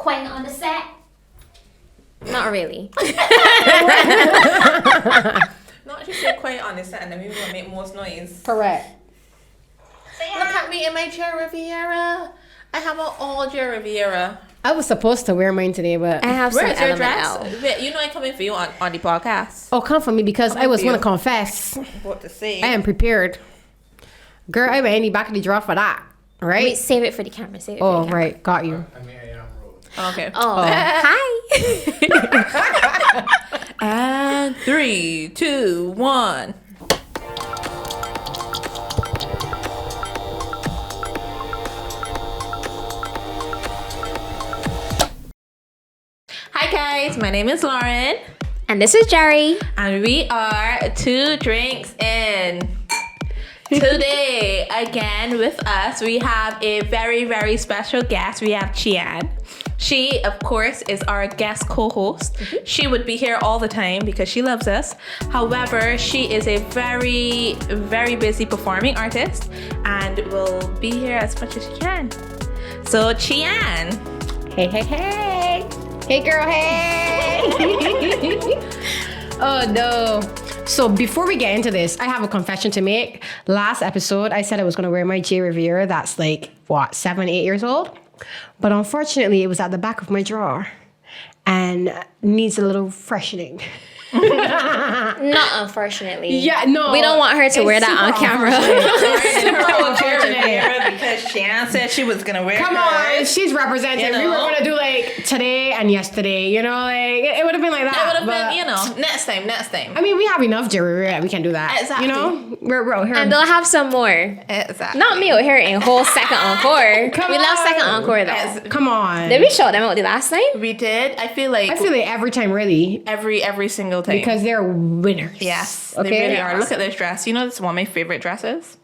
queen on the set? Not really. Not just say quiet on the set and then we will make most noise. Correct. Look at me in my Jerri Riviera. I have an all Jerri Riviera. I was supposed to wear mine today, but I have some Where's your Element dress? L. Wait, you know I'm coming for you on the podcast. oh, come for me because I was for want you. to confess. What to say? I am prepared. Girl, I made any back of the draw for that, right? Wait, save it for the camera. Save it for oh, the camera. right, got you. I mean, I am rolling. Okay. Oh, hi. And 3, 2, 1. Hi guys, my name is Lauren. And this is Jerri. And we are 2 drinks in. Today, again with us, we have a very, very special guest. We have Chian. She, of course, is our guest co-host. She would be here all the time because she loves us. However, she is a very, very busy performing artist and will be here as much as she can. So, Chian. Hey, hey, hey. Hey, girl, hey. Oh, no. So before we get into this, I have a confession to make. Last episode, I said I was going to wear my J. Riviera that's like, 7, 8 years old? But unfortunately, it was at the back of my drawer and needs a little freshening. Not unfortunately. Yeah, no. We don't want her to wear that on camera. Because Chian said she was going to wear Come on, she's representing. You know? We were going to do like today and yesterday, you know, like it would have been like that. It would have but- been, you know, next time. I mean, we have enough jewelry that we can do that. Exactly. You know, we're out here. And they'll have some more. Exactly. Not me out here in whole second encore. Come We love on. second encore though. Yes. Come on. Did we show them out the last time? We did. I feel like every time, really, every single time. because they're winners. Yes, Okay. they really are. Look at this dress. You know, this is one of my favorite dresses.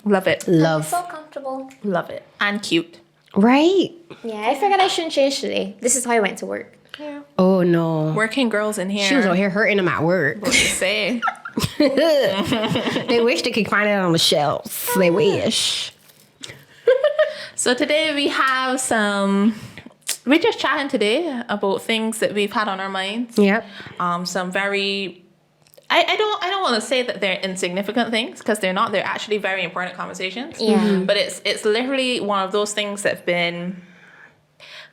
Love it. Love. So comfortable. Love it. And cute. Right? Yeah, I figured I shouldn't change today. This is how I went to work. Oh no. Working girls in here. She was out here hurting them at work. What to say? They wish they could find it on the shelves. They wish. So today we have we're just chatting today about things that we've had on our minds. Yep. Some very I don't want to say that they're insignificant things because they're not. They're actually very important conversations. Yeah. But it's literally one of those things that've been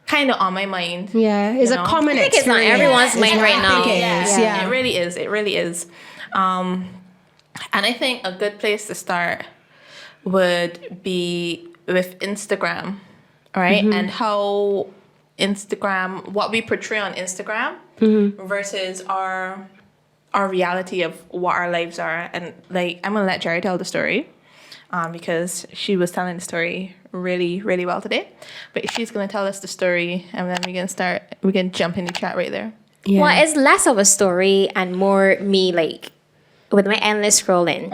kind of on my mind. Yeah, it's You a know? common I think it's on experience. everyone's mind right now. I think it is, yeah. It really is. It really is. And I think a good place to start would be with Instagram, right? And how Instagram, what we portray on Instagram versus our reality of what our lives are. And like, I'm gonna let Jerri tell the story because she was telling the story really, really well today. But she's gonna tell us the story and then we can jump in the chat right there. Yeah. Well, it's less of a story and more me like with my endless scrolling.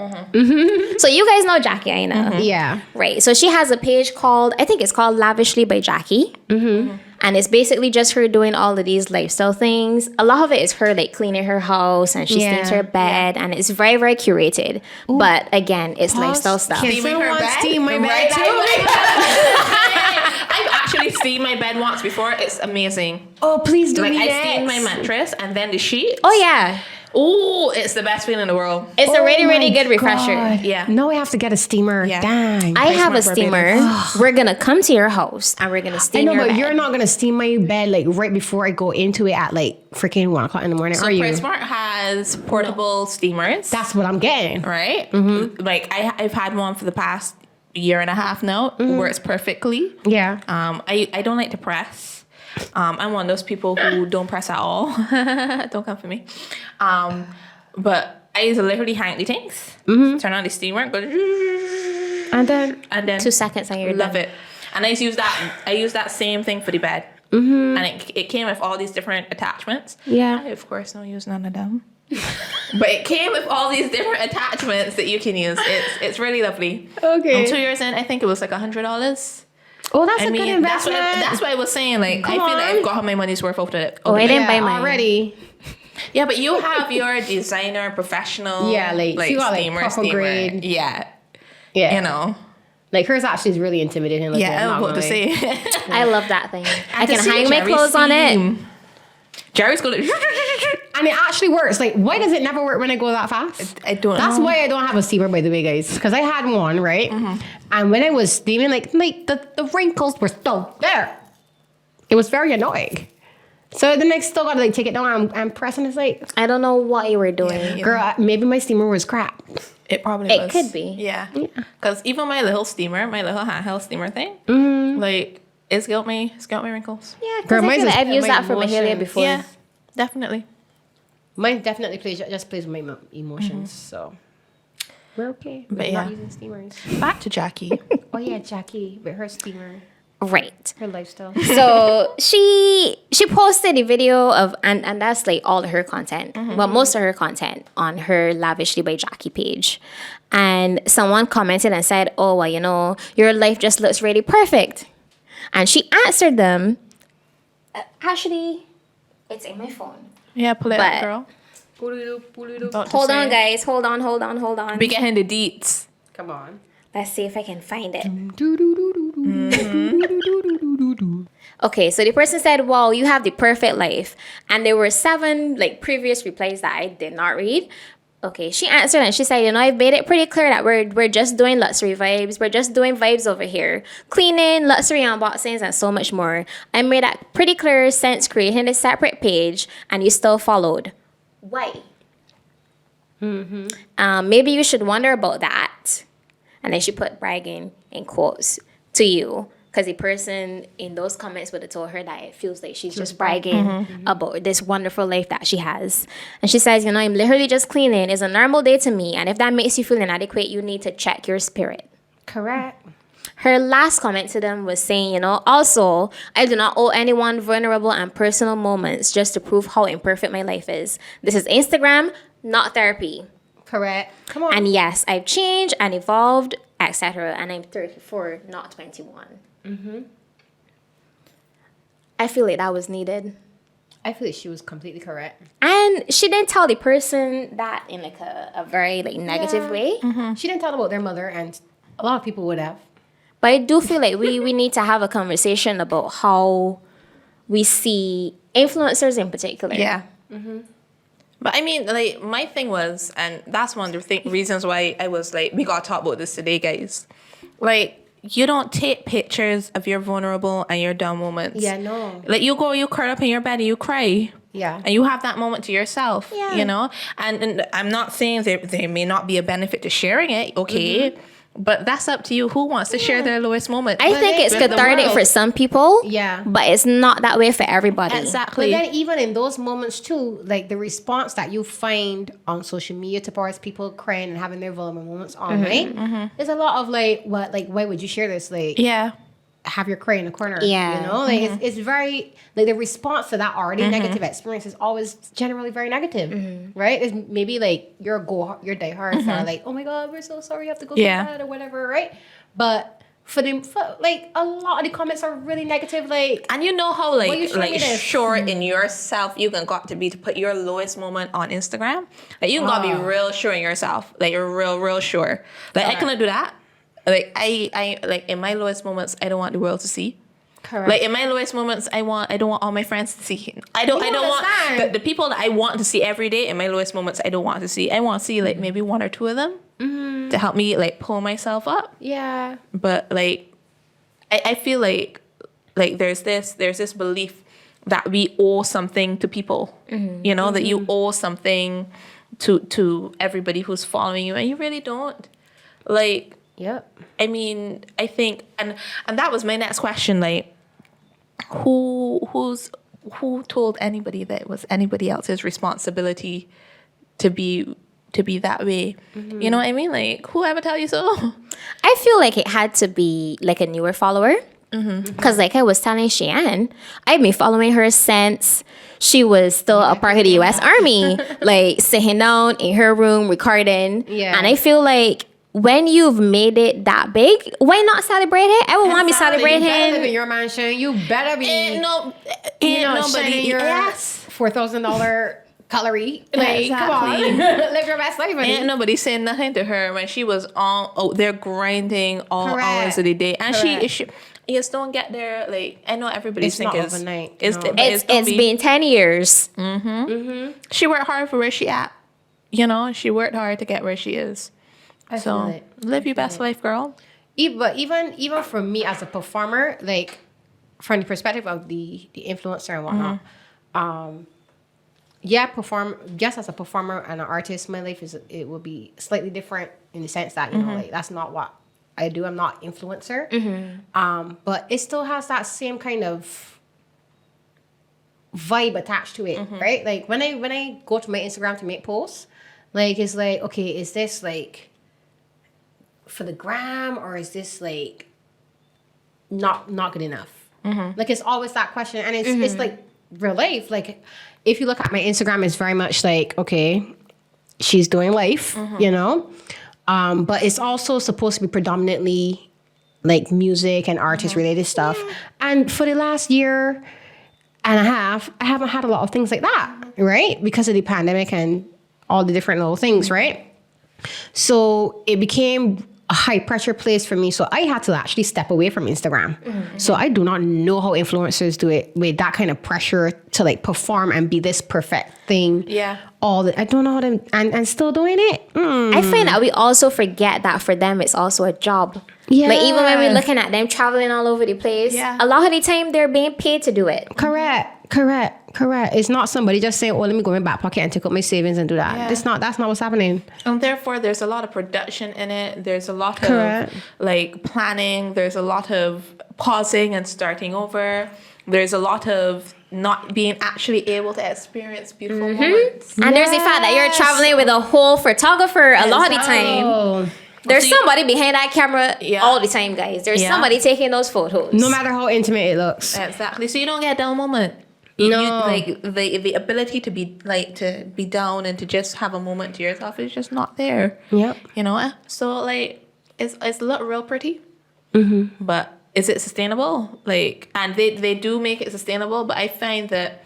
So you guys know Jackie Aina. Yeah. Right. So she has a page I think it's called Lavishly by Jackie. And it's basically just her doing all of these lifestyle things. A lot of it is her like cleaning her house and she Yeah. stains her bed and it's very, very curated. But again, it's lifestyle stuff. Can Steaming her someone bed? steam my Right. bed too? I've actually steamed my bed once before. It's amazing. Oh, please do Like me I steamed my next. mattress and then the sheets. Oh yeah. Oh, it's the best feeling in the world. It's a really, Oh really my good refresher. God. Yeah. No, I have to get a steamer. Yeah. Dang. I have a Smart steamer. We're gonna come to your house and we're gonna I steam know, your but bed. you're not gonna steam my bed like right before I go into it at like freaking 1 o'clock in the morning, So are you? PriceSmart has portable steamers. That's what I'm getting. right. Like I've had one for the past year and a half now. Works perfectly. Yeah. I don't like to press. I'm one of those people who don't press at all. Don't come for me. But I used to literally hang the things, turn on the steamer, go, And then 2 seconds and you're love done. it. And I use that same thing for the bed. And it came with all these different attachments. Yeah. I, of course, don't use none of them. But it came with all these different attachments that you can use. It's really lovely. Okay. 2 years in, I think it was like $100. Oh, that's I a mean, good investment. that's what I was saying. Like, Come I feel like on. I've got my money's worth out of it. Oh, I didn't buy mine. already. Yeah, but you have your designer, professional. Yeah, like, you got, like, proper grade. Yeah, Yeah. you know. Like hers actually is really intimidating. Like, Yeah, I was about to say. I love that thing. I To can see hang my Jerry clothes on it. steam. Jerry's going to... and it actually works. Like, why does it never work when I go that fast? I don't That's know. why I don't have a steamer, by the way, guys. Because I had one, right? And when I was steaming, like the wrinkles were still there. It was very annoying. So then I still got to like take it down and press, and it's like, I don't know what you were doing. girl, maybe my steamer was crap. It probably It was. could be. Yeah. Because even my little steamer, my little handheld steamer thing, like, it's got my wrinkles. Yeah, Girl, because I mine's feel like just I've used my that for Mahalia emotions. before. Yeah, definitely. Mine definitely plays with my emotions. So we're okay. We're But not yeah. using steamers. Back to Jackie. Oh yeah, Jackie with her steamer, Right. her lifestyle. So she posted a video of and that's like all of her content. Well, most of her content on her Lavishly by Jackie page. And someone commented and said, "Oh, well, you know, your life just looks really perfect." And she answered them. Actually, it's in my phone. Yeah, pull it But- up, girl. About to Hold on, say. guys. Hold on. We getting the deets. Come on. Let's see if I can find it. Okay, so the person said, "Wow, you have the perfect life." And there were 7 like previous replies that I did not read. Okay, she answered and she said, "You know, I've made it pretty clear that we're just doing luxury vibes. We're just doing vibes over here. Cleaning, luxury unboxings, and so much more. I made that pretty clear since creating a separate page and you still followed. Why? Maybe you should wonder about that." And then she put bragging in quotes to you. Because the person in those comments would have told her that it feels like she's just bragging about this wonderful life that she has. And she says, "You know, I'm literally just cleaning. It's a normal day to me. And if that makes you feel inadequate, you need to check your spirit." Correct. Her last comment to them was saying, "You know, also, I do not owe anyone vulnerable and personal moments just to prove how imperfect my life is. This is Instagram, not therapy. Correct. Come on. And yes, I've changed and evolved, etc. And I'm 34, not 21. I feel like that was needed. I feel like she was completely correct. And she didn't tell the person that in like a very like negative way. She didn't tell about their mother, and a lot of people would have. But I do feel like we need to have a conversation about how we see influencers in particular. Yeah. But I mean, like, my thing was, and that's one of the reasons why I was like, we got to talk about this today, guys. Like, you don't take pictures of your vulnerable and your down moments. Yeah, no. Like, you curl up in your bed and you cry. Yeah. And you have that moment to yourself, Yeah. you know? And I'm not saying there may not be a benefit to sharing it, okay? But that's up to you. Who wants to share their lowest moment? I think it's with the cathartic world? for some people. Yeah. But it's not that way for everybody. Exactly. But then even in those moments too, like the response that you find on social media towards people crying and having their vulnerable moments online, there's a lot of like, what, like, why would you share this? Like, Yeah. have your cry in a corner. Yeah. You know, like it's very, like the response to that already negative experience is always generally very negative, right? It's maybe like your diehards are like, "Oh my God, we're so sorry you have to go through Yeah. that," or whatever, right? But for like a lot of the comments are really negative, like, And you know how Will you show me this? sure in yourself you can got to be to put your lowest moment on Instagram. Like you got to be real sure in yourself. Like you're real sure. Like I cannot do that. Like I like in my lowest moments I don't want the world to see. correct. Like in my lowest moments I don't want all my friends to see. I don't want understand. the people that I want to see every day in my lowest moments I don't want to see. I want to see like maybe 1 or 2 of them to help me like pull myself up. Yeah. But like I feel like there's this belief that we owe something to people, you know, that you owe something to everybody who's following you, and you really don't. Like, Yep. I mean, I think, and that was my next question. Like, who told anybody that it was anybody else's responsibility to be that way? You know what I mean? Like, who ever tell you so? I feel like it had to be like a newer follower. Because like I was telling Cheyenne, I've been following her since she was still a part of the U.S. Army, like sitting down in her room recording. Yeah. And I feel like when you've made it that big, why not celebrate it? I would want to be You better live in celebrating. your mansion. You better be. Ain't you know, nobody. shining your Yes. $4,000 cutlery. Like, come on, live your best life. Ain't nobody saying nothing to her when she was out there grinding all Correct. hours of the day. And Correct. she you just don't get there. Like, I know everybody's It's not thinking overnight, It's, no. but It's gonna be- been 10 years. She worked hard for where she at. You know, she worked hard to get where she is. I So feel it. live your best life, girl. But even for me as a performer, like from the perspective of the influencer and whatnot, yeah, perform just as a performer and an artist, my life it will be slightly different in the sense that, you know, like that's not what I do. I'm not influencer. But it still has that same kind of vibe attached to it, right? Like when I go to my Instagram to make posts, like it's like, okay, is this like for the gram, or is this like not good enough? Like it's always that question, and it's like real life. Like if you look at my Instagram, it's very much like, okay, she's doing life, you know, but it's also supposed to be predominantly like music and artist related stuff. And for the last year and a half, I haven't had a lot of things like that, right? Because of the pandemic and all the different little things, right? So it became a high pressure place for me. So I had to actually step away from Instagram. So I do not know how influencers do it with that kind of pressure to like perform and be this perfect thing. Yeah. I don't know how to, and still doing it. I find that we also forget that for them, it's also a job. Yeah. Like even when we're looking at them traveling all over the place, Yeah. a lot of the time they're being paid to do it. Correct. It's not somebody just saying, oh, let me go in my back pocket and take out my savings and do that. Yeah. That's not what's happening. And therefore, there's a lot of production in it. There's a lot Correct. of like planning. There's a lot of pausing and starting over. There's a lot of not being actually able to experience beautiful moments. And there's the fact that you're traveling with a whole photographer a lot of the time. Oh. There's somebody behind that camera Yeah. all the time, guys. There's Yeah. somebody taking those photos. No matter how intimate it looks. Exactly. So you don't get a down moment. No. Like the ability to be down and to just have a moment to yourself is just not there. Yep. You know. So like it's look real pretty. But is it sustainable? Like, and they do make it sustainable, but I find that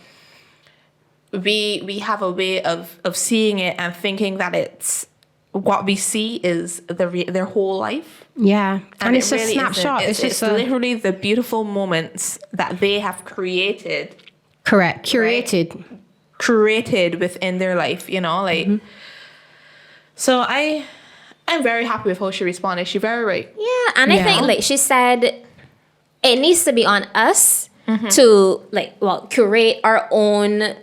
we have a way of seeing it and thinking that it's what we see is their whole life. Yeah. And it's it a really snapshot. isn't. It's just literally the beautiful moments that they have created correct. Curated. within their life, you know, like. So I'm very happy with how she responded. She's very right. Yeah, and I Yeah. think like she said, it needs to be on us to curate our own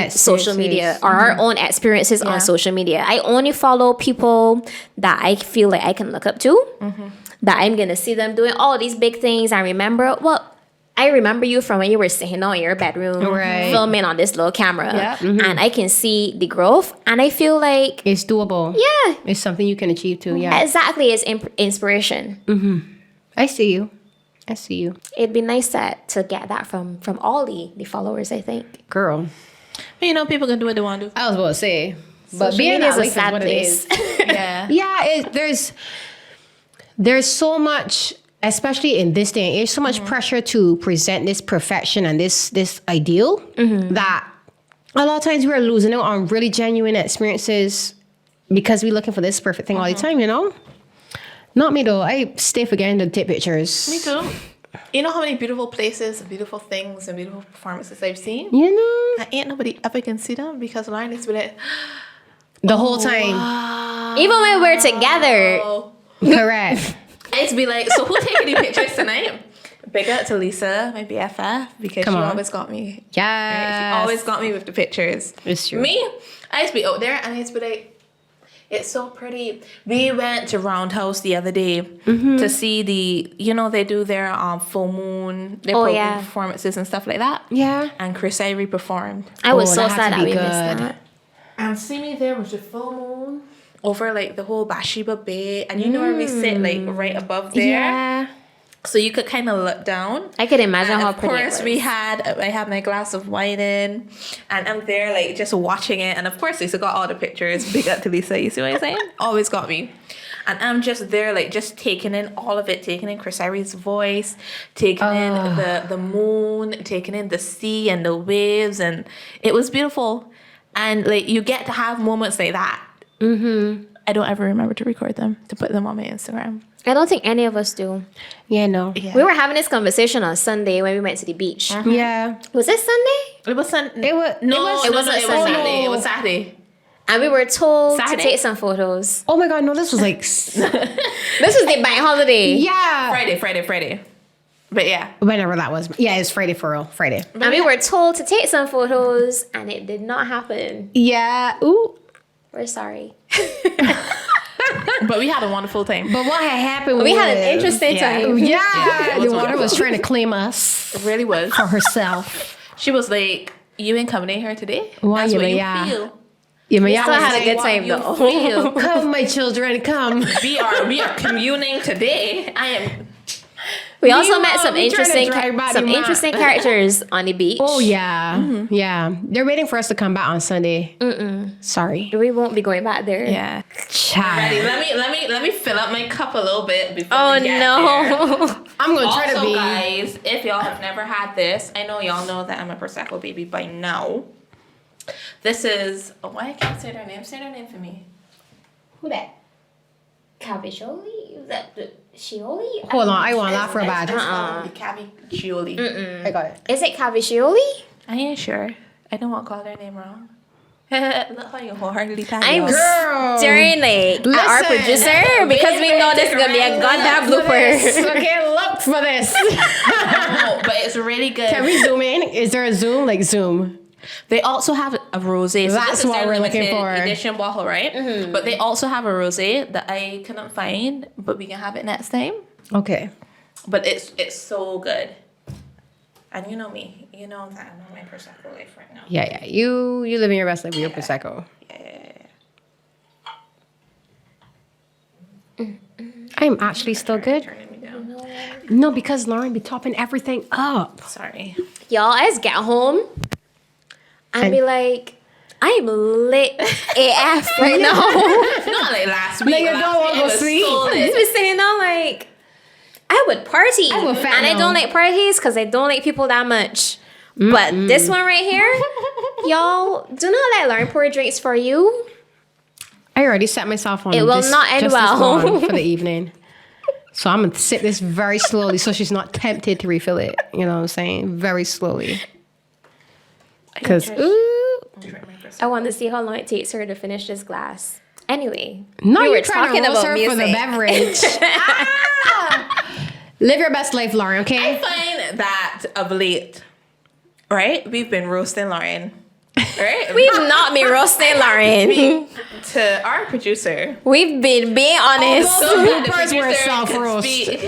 social media Experiences. or our own experiences Yeah. on social media. I only follow people that I feel like I can look up to, that I'm gonna see them doing all these big things. I remember you from when you were sitting on your bedroom Right. filming on this little camera, Yeah. and I can see the growth, and I feel like It's doable. yeah, It's something you can achieve too. Yeah. exactly, it's inspiration. I see you. It'd be nice to get that from all the followers, I think. Girl. But you know, people can do what they want to do. I was about to say. But Social being media that is a life is sad what it place. is. Yeah. Yeah, there's so much, especially in this day and age, so much pressure to present this perfection and this ideal that a lot of times we're losing out on really genuine experiences because we're looking for this perfect thing all the time, you know? Not me though. I stay forgetting to take pictures. Me too. You know how many beautiful places, and beautiful things, and beautiful performances I've seen? You know? And ain't nobody ever can see them because Lauren is with it. The whole time. Even when we're together, Oh. Correct. I used to be like, so who taking the pictures tonight? Big up to Lisa, my BFF, because Come she on. always got me. Yes. Right? She always got me with the pictures. It's true. Me, I used to be out there and I used to be like, it's so pretty. We went to Roundhouse the other day to see they do their full moon, their performances and stuff like that. Yeah. And Chris Ivory performed. I was Oh, so that had sad to that be we missed good. that. And see me there with the full moon over like the whole Bathsheba Bay, and you know where we sit like right above there. Yeah. So you could kind of look down. I could imagine And how of pretty course, it was. I had my glass of wine in, and I'm there like just watching it. And of course, Lisa got all the pictures. Big up to Lisa. You see what I'm saying? Always got me. And I'm just there like just taking in all of it, taking in Chris Ivory's voice, taking in the moon, taking in the sea and the waves, and it was beautiful. And like you get to have moments like that. Mm-hmm. I don't ever remember to record them, to put them on my Instagram. I don't think any of us do. Yeah, no. Yeah. We were having this conversation on Sunday when we went to the beach. Yeah. Was it Sunday? It was It was. it wasn't Sunday. Saturday. It was Saturday. And we were told Saturday? to take some photos. Oh my God, no, this was like. This was the bank holiday. Yeah. Friday. But yeah. Whenever that was. Yeah, it's Friday for real. Friday. And we were told to take some photos, and it did not happen. Yeah. Ooh. We're sorry. But we had a wonderful time. But what had happened We was. had an interesting Yeah. time. Yeah. Yeah, it was the water was wonderful. trying to claim us It really was. for herself. She was like, "You ain't coming in here today. Why That's you what you yeah. feel. Yeah, but Still had a good What time you though. feel. Come, my children, come. We are communing today. I am. We also You met are- some we trying to interesting drag back some the interesting characters on the beach. Oh yeah, yeah. They're waiting for us to come back on Sunday. Sorry, We won't be going back there. Yeah. Ready? child. Let me fill up my cup a little bit before Oh we get there. no. I'm gonna try to Also, be. guys, if y'all have never had this, I know y'all know that I'm a Prosecco baby by now. This is why I can't say their name. Say their name for me. Who that? Cavicioli? Was that the Shioli? Hold on, I want to laugh real bad. Cavicioli. I got it. Is it Cavicioli? I ain't sure. I don't want to call their name wrong. Look how you wholeheartedly tag I'm y'all. Girl. staring like at our Listen. producer because we know this is gonna be a goddamn blooper. Okay, look for this. No, but it's really good. Can we zoom in? Is there a zoom? Like zoom. They also have a rosé. So That's this is what their we're looking limited for. edition bottle, right? But they also have a rosé that I couldn't find, but we can have it next time. Okay. But it's so good. And you know me. You know that I'm on my Prosecco life right now. Yeah. You living your best life with your prosecco. I'm actually still good. Turning me down. No, because Lauren be topping everything up. Sorry. Y'all, I just get home and be like, I'm lit AF right now. Not like last week. Like you Last don't week wanna it go was sleep? so I lit. was saying now, like, I would party. I would fat and I now. don't like parties because I don't like people that much. But this one right here, y'all, do not let Lauren pour drinks for you. I already set myself on. It will this, not end just this well. one for the evening. So I'm gonna sip this very slowly, so she's not tempted to refill it. You know what I'm saying? Very slowly. Because I want to see how long it takes her to finish this glass. Anyway, no, we you're were trying talking to roast about her for the music. beverage. Live your best life, Lauren. I Okay. find that of late, right? We've been roasting Lauren. Right? We've not been roasting Lauren. To our producer. We've been being honest. Although- So that the bloopers were producer can self-roast. speak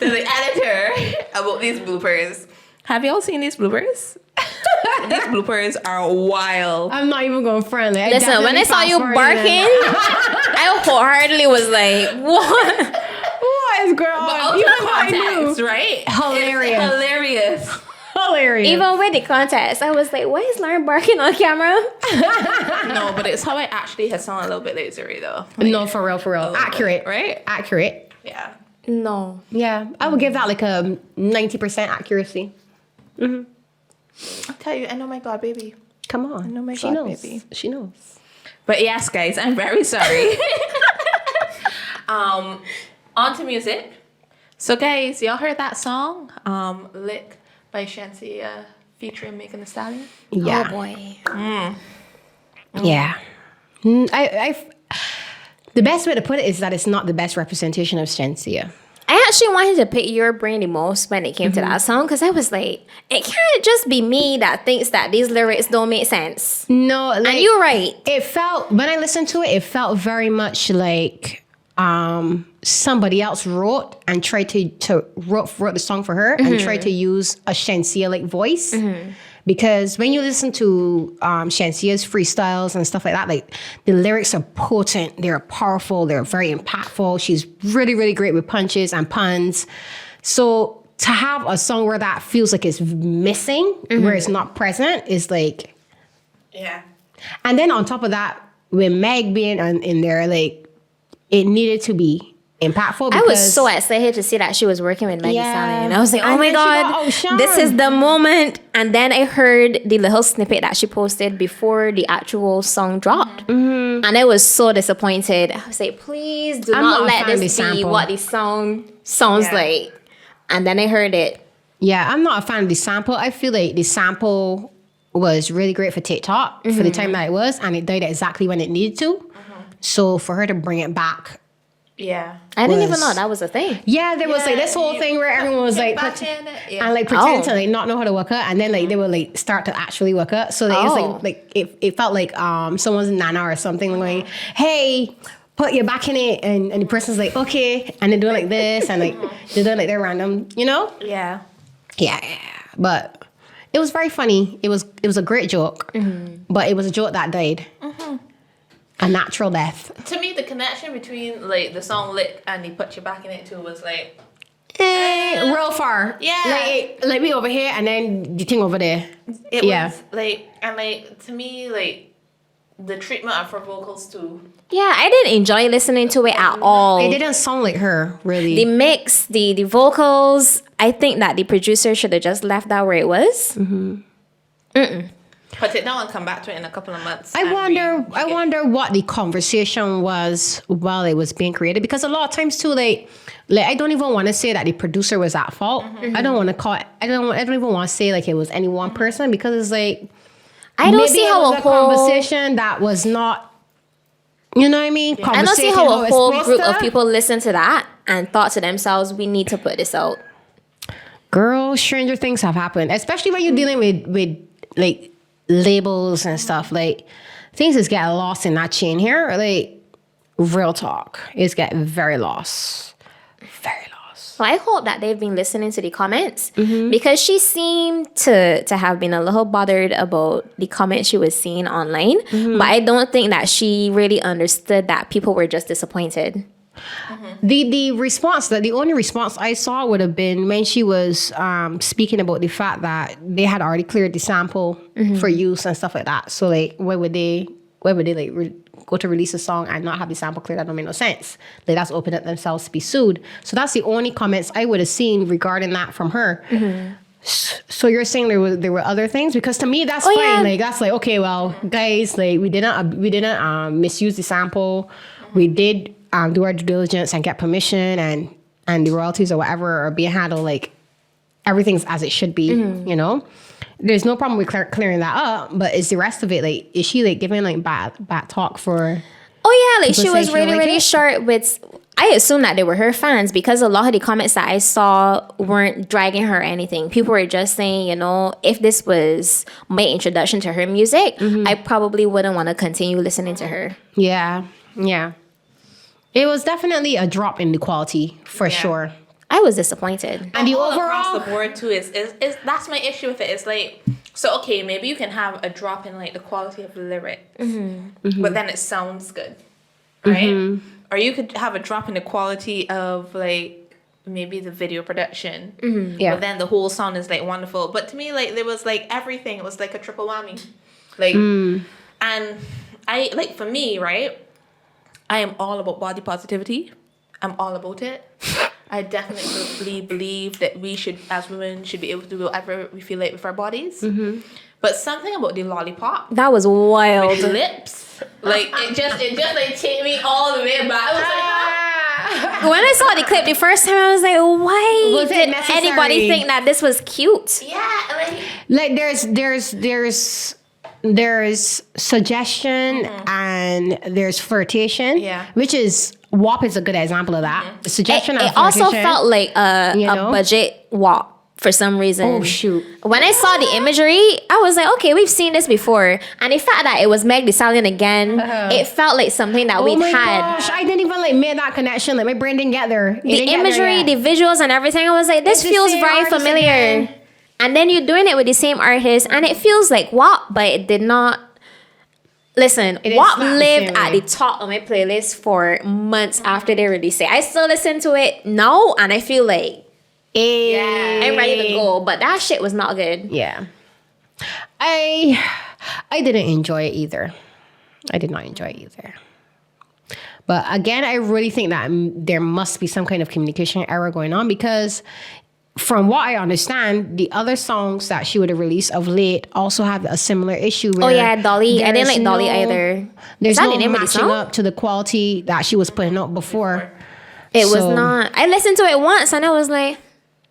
to the editor about these bloopers. Have y'all seen these bloopers? These bloopers are wild. I'm not even going friendly. Listen, when I saw you barking, I wholeheartedly was like, what? what is girl? But out Even of though I knew. context, right? Hilarious. It's hilarious. Hilarious. Even with the contest, I was like, why is Lauren barking on camera? No, but it's how I actually had sound a little bit lasery though. No, for real, for real. Accurate, right? Accurate. Yeah. No. Yeah, I would give that like a 90% accuracy. I'll tell you, I know my God, baby. Come on. Oh my she God, knows. baby. She knows. But yes, guys, I'm very sorry. On to music. So guys, y'all heard that song? Lick by Shensea featuring Megan Thee Stallion. Yeah. Oh boy. Yeah. The best way to put it is that it's not the best representation of Shensea. I actually wanted to pick your brain the most when it came to that song because I was like, it can't just be me that thinks that these lyrics don't make sense. No, like, And you're right. it felt, when I listened to it, it felt very much like somebody else wrote and tried to wrote the song for her and tried to use a Shensea like voice. Because when you listen to Shensea's freestyles and stuff like that, like the lyrics are potent, they're powerful, they're very impactful. She's really, really great with punches and puns. So to have a song where that feels like it's missing, where it's not present, is like. Yeah. And then on top of that, with Meg being in there, like it needed to be impactful. I was so because- excited to see that she was working with Maggie Yeah. Stallion. I was like, oh And my then she got God, Ocean. this is the moment. And then I heard the little snippet that she posted before the actual song dropped. Mm-hmm. And I was so disappointed. I was like, please do I'm not not a let fan of this the be sample. what the song sounds Yeah. like. And then I heard it. Yeah, I'm not a fan of the sample. I feel like the sample was really great for TikTok for the time that it was, and it died exactly when it needed to. So for her to bring it back, Yeah. I didn't even Was- know that was a thing. yeah, there was like this whole you thing where everyone was like, back in it. Yeah. and like pretend to Oh. like not know how to work it, and then like they would like start to actually work it. So like, Oh. it's like it felt like someone's nana or something going, hey, put your back in it, and the person's like, okay, and they're doing like this, and like they're doing like their random, you know? Yeah. Yeah, but it was very funny. It was a great joke, but it was a joke that died. A natural death. To me, the connection between like the song "Lick" and "He Put You Back in It" too was like, Real far. Yeah. Like we over here and then the thing over there. it Yeah. was like, and like to me, like the treatment of her vocals too. Yeah, I didn't enjoy listening to it at all. It didn't sound like her, really. The mix, the vocals, I think that the producer should have just left that where it was. Put it down and come back to it in a couple of months. I and wonder what the conversation was while it was being created, because a lot of times too, like I don't even want to say that the producer was at fault. I don't want to call it, I don't even want to say like it was any one person, because it's like I don't maybe see it how was a whole conversation that was not, you know what I mean? I don't see Conversation how a it's whole supposed group to. of people listened to that and thought to themselves, we need to put this out. Girl, stranger things have happened, especially when you're dealing with like labels and stuff. Like things just get lost in that chain here. Like real talk, it's get very lost, very lost. So I hope that they've been listening to the comments because she seemed to have been a little bothered about the comments she was seeing online. But I don't think that she really understood that people were just disappointed. The response, that the only response I saw would have been when she was speaking about the fact that they had already cleared the sample for use and stuff like that. So like, why would they like go to release a song and not have the sample cleared? That don't make no sense. Like that's open up themselves to be sued. So that's the only comments I would have seen regarding that from her. So you're saying there were other things? Because to me that's fine. yeah. Like that's like, okay, well, guys, like we didn't misuse the sample. We did do our due diligence and get permission, and the royalties or whatever are being handled, like everything's as it should be. You know, there's no problem with clearing that up. But is the rest of it like, is she like giving like bad talk for? Oh yeah, like People she was say she don't really, like really it? short with. I assume that they were her fans because a lot of the comments that I saw weren't dragging her or anything. People were just saying, you know, if this was my introduction to her music, I probably wouldn't want to continue listening to her. Yeah. It was definitely a drop in the quality for sure. I was disappointed. And the all overall, across the board too is that's my issue with it. It's like, so okay, maybe you can have a drop in like the quality of the lyrics, but then it sounds good, right? Or you could have a drop in the quality of like maybe the video production, Yeah. but then the whole song is like wonderful. But to me, like there was like everything. It was like a triple whammy, like, and I like for me, right? I am all about body positivity. I'm all about it. I definitely believe that we should, as women, should be able to do whatever we feel like with our bodies. But something about the lollipop, That was wild. lips, like it just like take me all the way back. I was like, When I saw the clip the first time, I was like, why Was it did necessary? anybody think that this was cute? yeah, like there's suggestion and there's flirtation. Yeah. Which is WAP is a good example of that. Suggestion and It also flirtation. felt like a know? budget walk for some reason. Oh, shoot. When I saw the imagery, I was like, okay, we've seen this before. And the fact that it was Meg Thee Stallion again, it felt like something that Oh we'd my had. gosh, I didn't even like make that connection. Like my brain didn't get there. It The didn't get there imagery, yet. the visuals, and everything, I was like, this It's the feels same very artist familiar. again. And then you're doing it with the same artist, and it feels like WAP, but it did not. Listen, It is WAP not the lived same at way. the top of my playlist for months after they released it. I still listen to it now, and I feel like I'm ready to go. But that shit was not good. Yeah. I didn't enjoy it either. I did not enjoy it either. But again, I really think that there must be some kind of communication error going on, because from what I understand, the other songs that she would have released of late also have a similar issue. Oh Where yeah, Dolly. I didn't there's like Dolly no- either. There's Is that no the name of the matching song? up to the quality that she was putting out before. It was So- not. I listened to it once and I was like,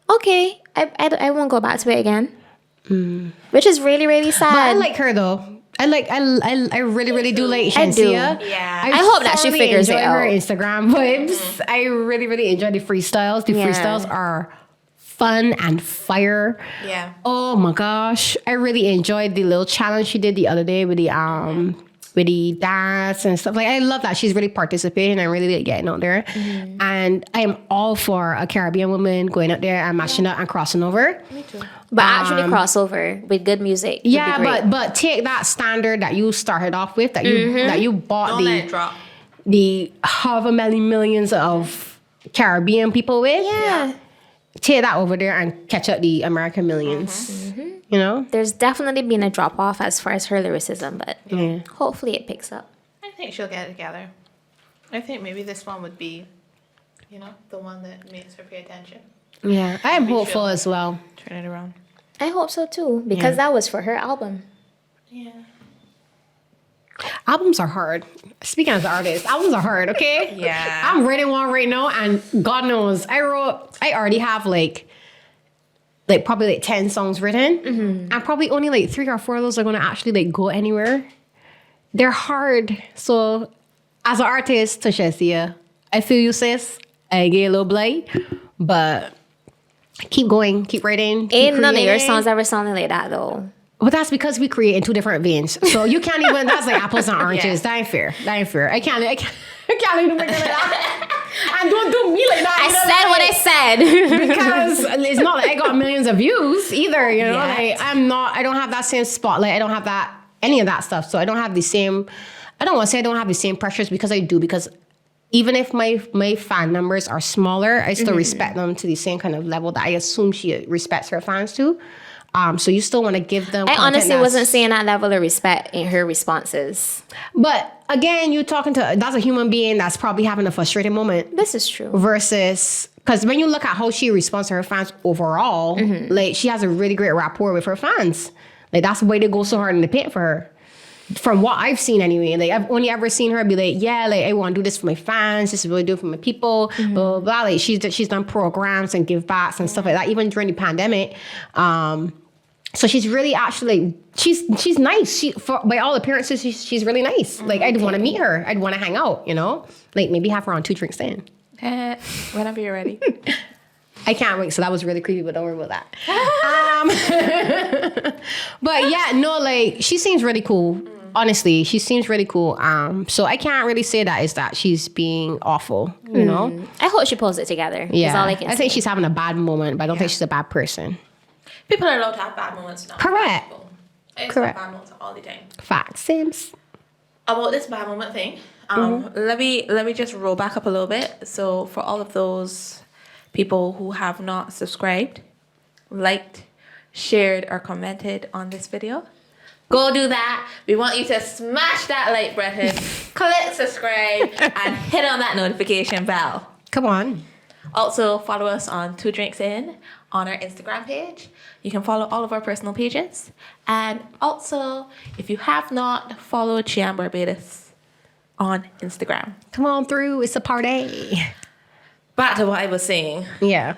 okay, I won't go back to it again. Which is really, really sad. But I like her though. I really do like I do. Shensea. Yeah. I hope that she thoroughly figures it enjoy her out. Instagram vibes. I really enjoy the freestyles. The Yeah. freestyles are fun and fire. Yeah. Oh my gosh. I really enjoyed the little challenge she did the other day with the dance and stuff. Like, I love that she's really participating and really getting out there. And I am all for a Caribbean woman going out there and mashing up and crossing over. Me too. But actually crossover with good music. would Yeah, be great. but take that standard that you started off with, that you bought Don't let it drop. the however many millions of Caribbean people with. Yeah. Take that over there and catch up the American millions. You know? There's definitely been a drop off as far as her lyricism, but Yeah. hopefully it picks up. I think she'll get it together. I think maybe this one would be, the one that makes her pay attention. Yeah. I am Maybe hopeful she'll- as well. Turn it around. I hope so too, because that was for her album. Yeah. Albums are hard. Speaking as an artist, albums are hard, okay? Yeah. I'm writing one right now, and God knows, I already have like probably like 10 songs written, and probably only like 3 or 4 of those are gonna actually like go anywhere. They're hard. So as an artist, to Shensea, I feel you, sis. I get a little blight, but keep going, keep writing. Keep Ain't none of your creating. songs ever sounding like that though. But that's because we create in 2 different veins. So you can't even, that's like apples and oranges. Yeah. That ain't fair. That ain't fair. I can't even make it like that. And don't do me like that. I said what I said. Because it's not like I got millions of views either, you know? Yet. Like, I don't have that same spotlight. I don't have any of that stuff. So I don't have the same, I don't want to say I don't have the same pressures, because I do, because even if my fan numbers are smaller, I still respect them to the same kind of level that I assume she respects her fans to. So you still want to give them. I content honestly that's- wasn't seeing that level of respect in her responses. But again, you're talking to, that's a human being that's probably having a frustrating moment. This is true. Versus, because when you look at how she responds to her fans overall, like, she has a really great rapport with her fans. Like, that's why they go so hard in the paint for her. From what I've seen anyway, like, I've only ever seen her be like, yeah, like, I want to do this for my fans. This is what I do for my people. Blah, blah, blah. Like, she's done programs and give backs and stuff like that, even during the pandemic. So she's really actually, she's nice. By all appearances, she's really nice. Like, I'd want to meet her. I'd want to hang out, you know? Like, maybe have her on 2 drinks in. Whenever you're ready. I can't wait. So that was really creepy, but don't worry about that. But yeah, no, like, she seems really cool. Honestly, she seems really cool. So I can't really say that she's being awful, you know? I hope she pulls it together. Yeah. That's all I can I say. think she's having a bad moment, but I don't think she's a bad person. People are allowed to have bad moments now. Correct. I used to Correct. have bad moments all the time. Facts, Sims. About this bad moment thing, let me just roll back up a little bit. So for all of those people who have not subscribed, liked, shared, or commented on this video, go do that. We want you to smash that like button, click subscribe, and hit on that notification bell. Come on. Also, follow us on 2 Drinks In on our Instagram page. You can follow all of our personal pages. And also, if you have not followed Chiam Barbados on Instagram. Come on through. It's a party. Back to what I was saying. Yeah.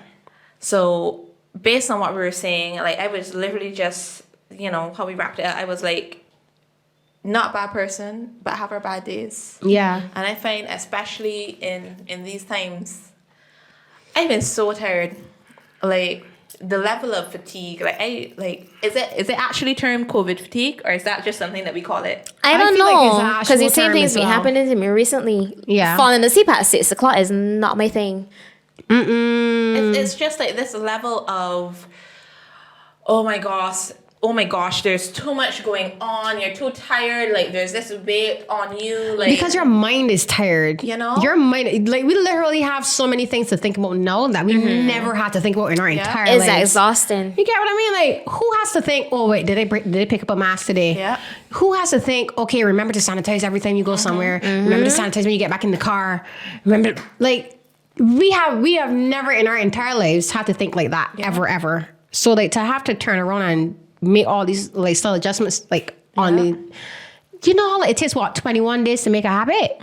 So, based on what we were saying, like, I was literally just, how we wrapped it up. I was like, not a bad person, but have our bad days. Yeah. And I find, especially in these times, I've been so tired. Like, the level of fatigue, is it actually termed COVID fatigue, or is that just something that we call it? I don't feel like it's an know, actual because the same term thing's as been well. happening to me recently. Yeah. Falling asleep at 6 o'clock is not my thing. It's just like this level of, oh my gosh, oh my gosh, there's too much going on. You're too tired. Like there's this weight on you. Like Because your mind is tired. You know? Your mind, like we literally have so many things to think about now that we never had to think about in our entire Is that lives. exhausting? You get what I mean? Like, who has to think, oh, wait, did they pick up a mask today? Yeah. Who has to think, okay, remember to sanitize every time you go somewhere. Remember to sanitize when you get back in the car. Remember, like, we have never in our entire lives had to think like that, ever. So, like, to have to turn around and make all these lifestyle adjustments, like, on the, you know, it takes, 21 days to make a habit?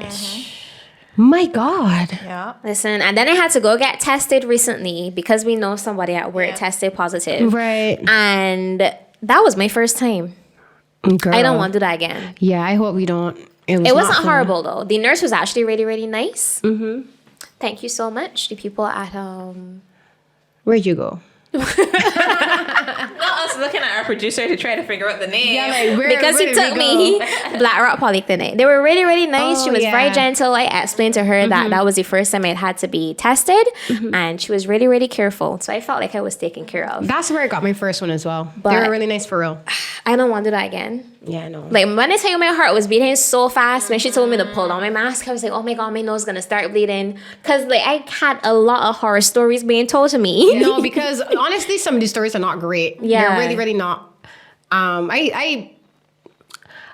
My God. Yeah. Listen, and then I had to go get tested recently because we know somebody at work tested positive. Right. And that was my first time. Girl. I don't want to do that again. Yeah, I hope we don't. It not wasn't fun. horrible though. The nurse was actually really, really nice. Mm-hmm. Thank you so much. The people at Where'd you go? Not us looking at our producer to try to figure out the name. Yeah, like, where, because where he did took we go? me Black Rock Polyclinic. They were really, really nice. She Oh, was very yeah. gentle. I explained to her that that was the first time I'd had to be tested, and she was really, really careful. So I felt like I was taken care of. That's where I got my first one as well. They But- were really nice for real. I don't want to do that again. Yeah, I know. Like when I tell you my heart was beating so fast when she told me to pull down my mask, I was like, oh my God, my nose is gonna start bleeding. Cause like I had a lot of horror stories being told to me. No, because honestly, some of these stories are not great. Yeah. They're really, really not. I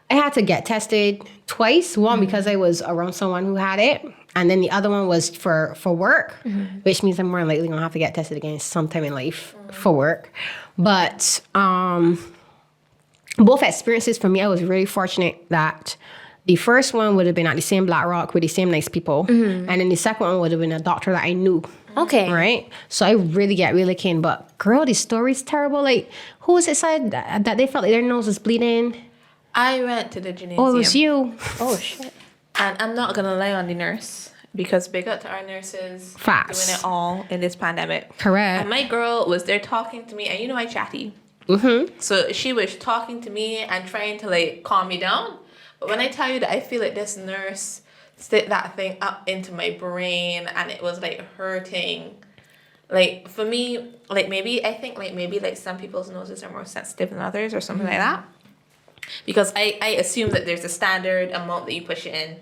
had to get tested twice. One because I was around someone who had it, and then the other one was for work, which means I'm more likely gonna have to get tested again sometime in life for work. But both experiences for me, I was really fortunate that the first one would have been at the same Black Rock with the same nice people, and then the second one would have been a doctor that I knew. Okay. Right? So I really get really keen. But girl, the story's terrible. Like, who was it said that they felt like their nose was bleeding? I went to the gymnasium. Oh, it was you. Oh shit. And I'm not gonna lie on the nurse because big up to our nurses Facts. doing it all in this pandemic. Correct. And my girl was there talking to me, and you know I chatty. So she was talking to me and trying to like calm me down. But when I tell you that I feel like this nurse stick that thing up into my brain and it was like hurting. Like for me, like maybe I think like maybe like some people's noses are more sensitive than others or something like that. Because I assume that there's a standard amount that you push it in.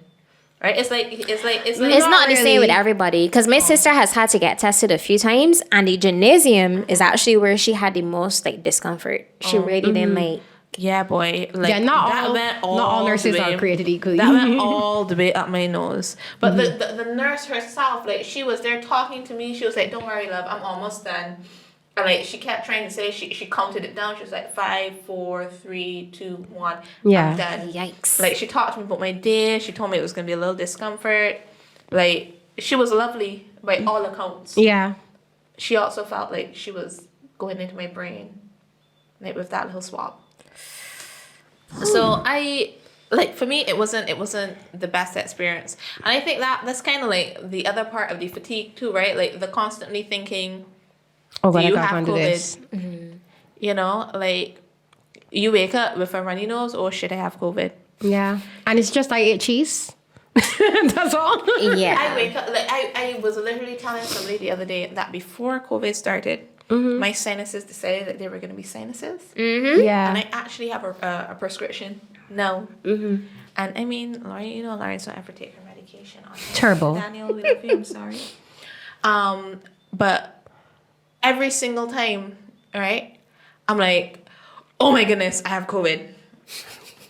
Right? It's like It's Not not the same really. with everybody because my sister has had to get tested a few times, and the gymnasium is actually where she had the most like discomfort. She really didn't like. yeah, boy. Like Yeah, not that all, went not all the nurses way- are created equally. That went all the way up my nose. But the nurse herself, like, she was there talking to me. She was like, don't worry, love, I'm almost done. And, like, she kept trying to say, she counted it down. She was like, 5, 4, 3, 2, 1. Yeah. I'm done. Yikes. Like, she talked to me about my day. She told me it was going to be a little discomfort. Like, she was lovely by all accounts. Yeah. She also felt like she was going into my brain, like, with that little swab. So I like for me it wasn't the best experience, and I think that's kind of like the other part of the fatigue too, right? Like the constantly thinking, Oh, God, do I you got have under COVID? this. You know, like you wake up with a runny nose, oh shit, I have COVID. Yeah. And it's just I ate cheese. That's all. Yeah. I wake up like I was literally telling somebody the other day that before COVID started, my sinuses decided that they were going to be sinuses. Yeah. And I actually have a prescription now. And I mean, Lauren, you know, Lauren's don't ever take her medication. Turbo. Daniel, we love you. I'm sorry. But every single time, right, I'm like, oh my goodness, I have COVID.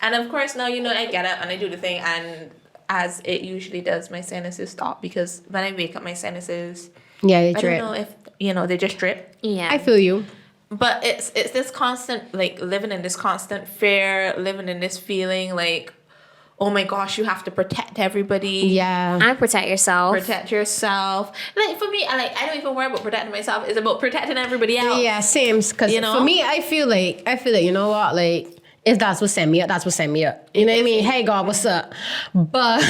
And of course, now, you know, I get up and I do the thing. And as it usually does, my sinuses stop. Because when I wake up, my sinuses, Yeah, they I don't drip. know if, you know, they just drip. Yeah. I feel you. But it's this constant, like, living in this constant fear, living in this feeling like, oh my gosh, you have to protect everybody. Yeah. and protect yourself. Protect yourself. Like, for me, I don't even worry about protecting myself. It's about protecting everybody else. Yeah, same. Because You know? for me, I feel like, you know what? Like, if that's what sent me up, that's what sent me up. You know what I mean? Hey, God, what's up? But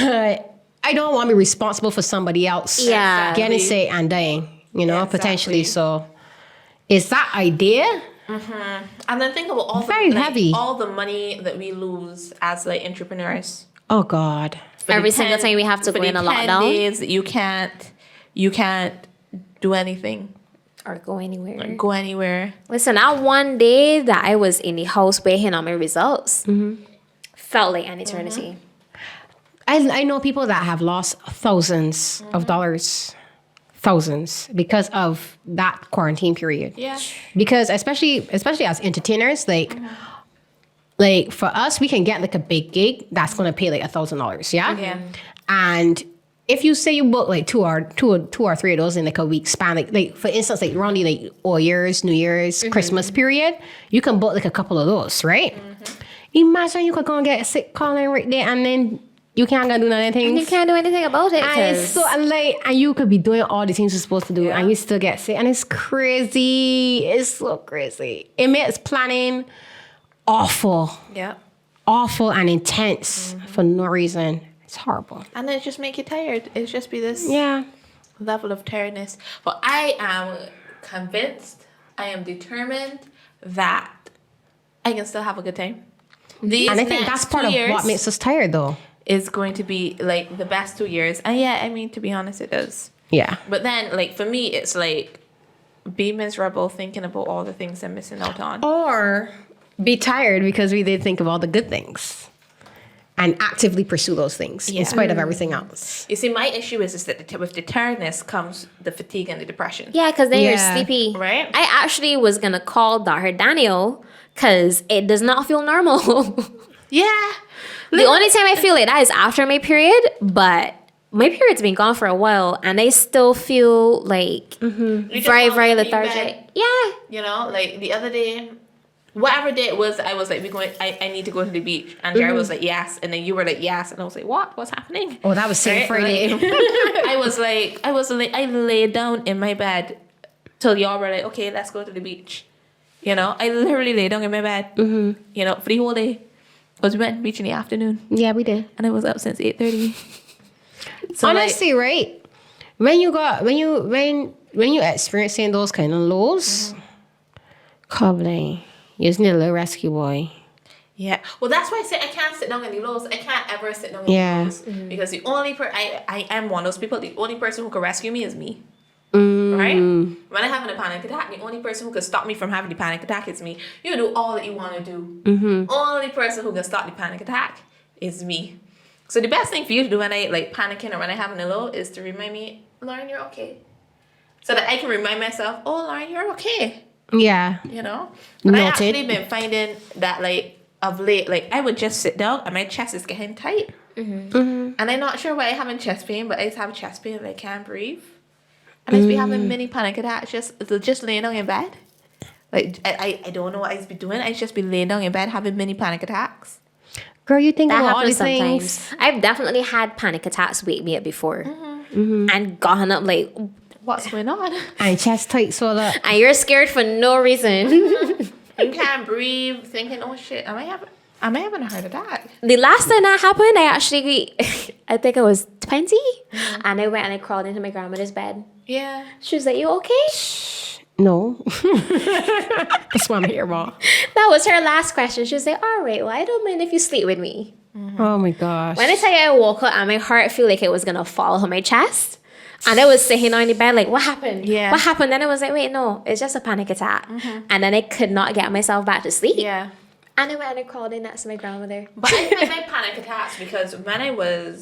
I don't want to be responsible for somebody else Yeah. getting sick and dying, you know, Exactly. potentially. So, is that idea? And then think about all Very the, like, heavy. all the money that we lose as, like, entrepreneurs. Oh, God. For Every the single time we have to for go the in a 10 lockdown. days that you can't do anything. Or go anywhere. go anywhere. Listen, that one day that I was in the house waiting on my results felt like an eternity. I know people that have lost thousands of dollars, thousands, because of that quarantine period. Yeah. Because especially as entertainers, like for us, we can get like a big gig that's gonna pay like $1,000. Yeah. Yeah. And if you say you book like two or three of those in like a week span, like for instance, like around the like All Year's, New Year's, Christmas period, you can book like a couple of those, right? Imagine you could go and get a sick calling right there, and then you can't go do nothing. And you can't do anything about it. And it's 'cause- so like, and you could be doing all the things you're supposed to do, Yeah. and you still get sick, and it's crazy. It's so crazy. It makes planning awful, Yeah. awful and intense for no reason. It's horrible. And then it just make you tired. It's just be this Yeah. level of tiredness. But I am convinced, I am determined that I can still have a good time. These And I think next that's part 2 of years what makes us tired, though. is going to be like the best 2 years. And yeah, I mean, to be honest, it is. Yeah. But then, like, for me, it's like be miserable thinking about all the things I'm missing out on. Or be tired because we did think of all the good things and actively pursue those things Yeah. in spite of everything else. You see, my issue is that with the tiredness comes the fatigue and the depression. Yeah, because then you're Yeah. sleepy. Right. I actually was going to call Dr. Daniel because it does not feel normal. Yeah. The only time I feel like that is after my period, but my period's been gone for a while and I still feel like You just very, want very to be in lethargic. bed. Yeah. You know, like the other day, whatever day it was, I was like, I need to go to the beach. And Jerry was like, yes. And then you were like, yes. And I was like, what? What's happening? Oh, that was St. Right? Friday. Like, I laid down in my bed till y'all were like, okay, let's go to the beach. You know, I literally lay down in my bed, you know, for the whole day. Because we went to the beach in the afternoon. Yeah, we did. And I was up since 8:30. So Honestly, right? When you experiencing those kind of lows, Cobbly, you just need a little rescue boy. yeah. Well, that's why I say I can't sit down in the lows. I can't ever sit down in Yeah. the lows. Because the only I am one of those people, the only person who can rescue me is me. Right? When I'm having a panic attack, the only person who can stop me from having the panic attack is me. You do all that you want to do. Only person who can stop the panic attack is me. So the best thing for you to do when I like panicking or when I'm having a low is to remind me, Lauren, you're okay. So that I can remind myself, oh, Lauren, you're okay. Yeah. You know? And I Noted. actually been finding that like of late, like I would just sit down and my chest is getting tight. And I'm not sure why I having chest pain, but I just have chest pain and I can't breathe. And I just be having mini panic attacks just laying down in bed. Like I don't know what I just be doing. I just be laying down in bed having mini panic attacks. Girl, you think That about all happens these sometimes. things. I've definitely had panic attacks wake me up before. And gotten up like, What's going on? And chest tight so that and you're scared for no reason. You can't breathe, thinking, oh shit, am I having a heart attack? The last time that happened, I think I was 20. And I went and I crawled into my grandmother's bed. Yeah. She was like, you okay? no. That's what I'm here about. That was her last question. She was like, all right, well, I don't mind if you sleep with me. Oh my gosh. When I tell you I woke up and my heart feel like it was going to fall on my chest. And I was sitting on the bed like, what happened? Yeah. What happened? Then I was like, wait, no, it's just a panic attack. And then I could not get myself back to sleep. Yeah. And I went and I crawled in next to my grandmother. But I find my panic attacks because when I went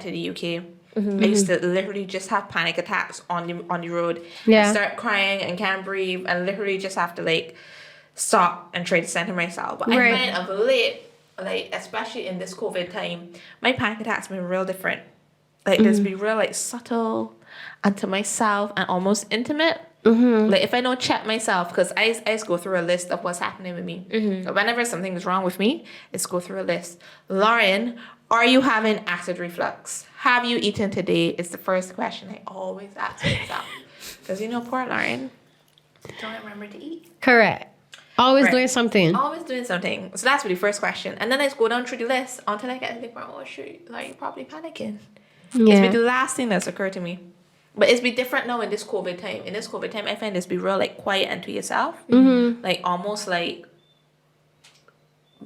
to the UK, I used to literally just have panic attacks on the road. Yeah. I start crying and can't breathe and literally just have to like stop and try to center myself. But Right. I find of late, like especially in this COVID time, my panic attacks been real different. Like there's been real like subtle and to myself and almost intimate. Like if I don't check myself, because I just go through a list of what's happening with me. Whenever something's wrong with me, it's go through a list. Lauren, are you having acid reflux? Have you eaten today? It's the first question I always ask myself. Because you know, poor Lauren, don't remember to eat. Correct. Always Right. doing something. Always doing something. So that's really the first question. And then I just go down through the list until I get to the point, oh shoot, like you're probably panicking. It's Yeah. been the last thing that's occurred to me. But it's been different now in this COVID time. In this COVID time, I find this be real like quiet and to yourself. Like almost like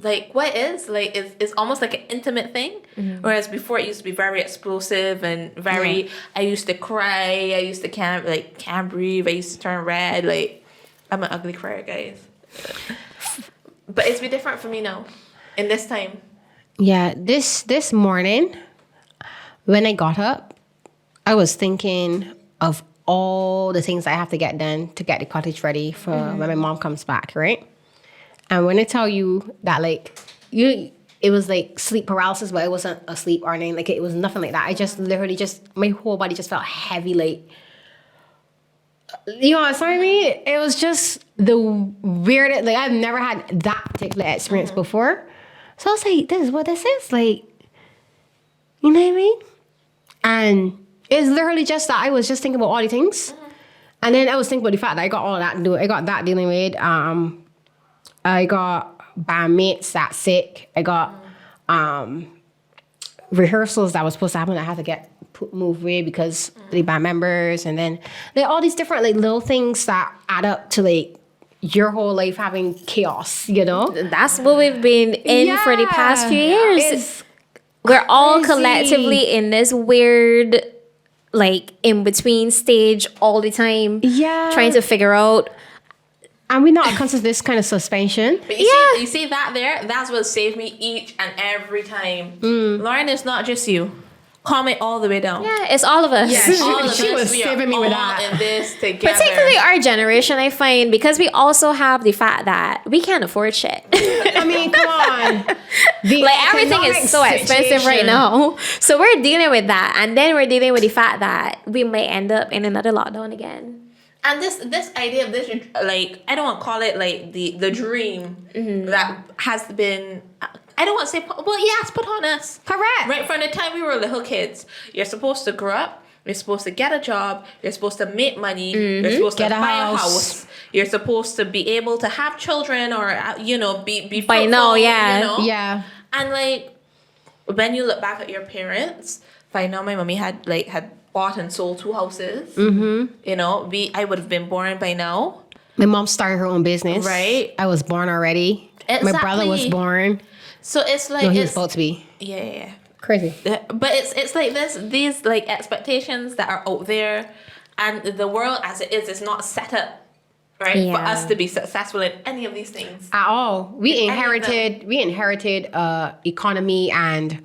like what is like it's almost like an intimate thing, whereas before it used to be very explosive and very. I used to cry. I used to can't breathe. I used to turn red. Like I'm an ugly crier, guys. But it's been different for me now, in this time. Yeah, this morning when I got up, I was thinking of all the things I have to get done to get the cottage ready for when my mom comes back, right? And when I tell you that, like, it was like sleep paralysis, but it wasn't a sleep or anything. Like, it was nothing like that. I just literally my whole body just felt heavy, like, you know what I mean? It was just the weirdest, like, I've never had that particular experience before. So I was like, this is what this is, like, you know what I mean? And it's literally just that I was just thinking about all the things. And then I was thinking about the fact that I got all that to do. I got that dealing with. I got bandmates that sick. I got rehearsals that was supposed to happen that I had to get moved away because the band members. And then like all these different like little things that add up to like your whole life having chaos, you know? That's what we've been in for the past few years. It's We're all crazy. collectively in this weird, like, in between stage all the time. Yeah. Trying to figure out. And we're not accustomed to this kind of suspension. But you see that there? That's what saved me each and every time. Lauren, it's not just you. Comment all the way down. Yeah, it's all of us. Yeah, All of she us, was we saving are me with all that. in this together. Particularly our generation, I find, because we also have the fact that we can't afford shit. I mean, come on. Like, everything is so expensive right now. So we're dealing with that. And then we're dealing with the fact that we may end up in another lockdown again. And this idea of this, like, I don't want to call it like the dream that has been. I don't want to say, well, yes, put on us. Correct. Right from the time we were little kids, you're supposed to grow up. You're supposed to get a job. You're supposed to make money. You're supposed Get to a buy house. a house. You're supposed to be able to have children or be By now, fruitful, yeah. Yeah. And like when you look back at your parents, I know my mommy had bought and sold 2 houses. You know, I would have been born by now. My mom started her own business. Right. I was born already. My brother was Exactly. born. So it's like No, he was it's supposed to be. yeah. Crazy. But it's like these like expectations that are out there, and the world as it is not set up right for Yeah. us to be successful in any of these things. At all. We inherited economy and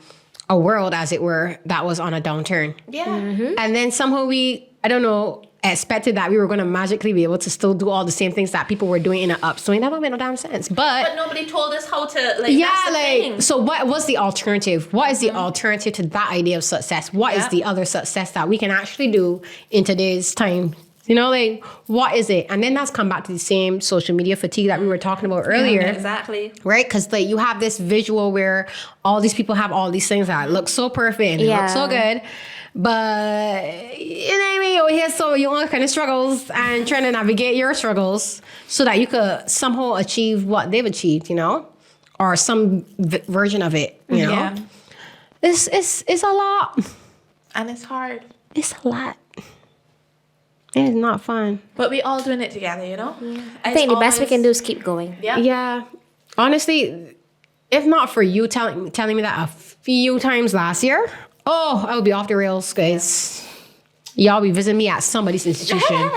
a world, as it were, that was on a downturn. Yeah. And then somehow I don't know, expected that we were going to magically be able to still do all the same things that people were doing in an upswing. That don't make no damn sense. But nobody told us how to like. Yeah, that's the like, thing. so what was the alternative? What is the alternative to that idea of success? What is Yeah. the other success that we can actually do in today's time? You know, like, what is it? And then that's come back to the same social media fatigue that we were talking about earlier. Exactly. Right? Because like you have this visual where all these people have all these things that look so perfect and they look so good. But you know what I mean? Over here, so you own kind of struggles and trying to navigate your struggles so that you could somehow achieve what they've achieved, you know? Or some version of it, you know? Yeah. It's a lot. And it's hard. It's a lot. It's not fun. But we all doing it together, you know? I think the best we can do is keep going. Yeah. Yeah. Honestly, if not for you telling me that a few times last year, I would be off the rails, guys. Y'all be visiting me at somebody's institution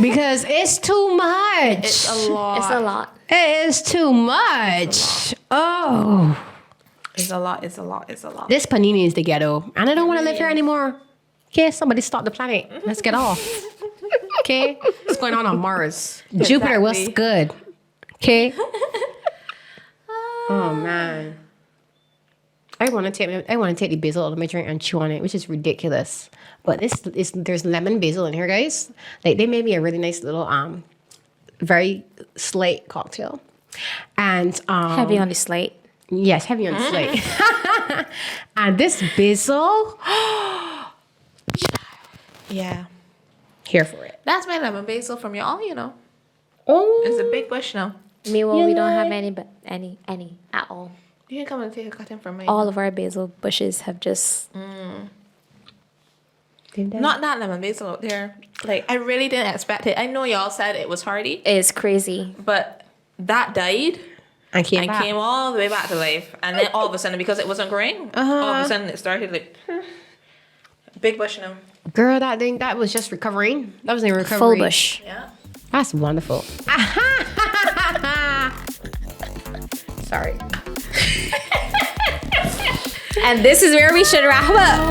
because it's too much. It's a lot. It's a lot. It is too much. Oh. It's a lot. It's a lot. It's a lot. This panini is the ghetto. And I don't want to live here anymore. Okay, somebody stop the planet. Let's get off. Okay? What's going on Mars? Jupiter, what's Exactly. good? Okay? Oh, man. I want to take the basil out of my drink and chew on it, which is ridiculous. But there's lemon basil in here, guys. Like, they made me a really nice little very slight cocktail. And Heavy on the slate. yes, heavy on the slate. And this basil, Yeah. here for it. That's my lemon basil from y'all, you know. Oh, It's a big bush now. Meanwhile, we don't Yeah. have any at all. You can come and take a cutting from me. All of our basil bushes have just Not that lemon basil out there. Like, I really didn't expect it. I know y'all said it was hardy, it's crazy. but that died. And came and back. came all the way back to life. And then all of a sudden, because it wasn't growing, all of a sudden it started like big bush now. Girl, that was just recovering. That wasn't even recovery. Full bush. Yeah. That's wonderful. Sorry. And this is where we should wrap up.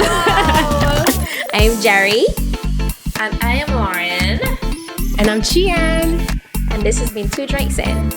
I'm Jerri. And I am Lauren. And I'm Chian. And this has been Two Drinks In.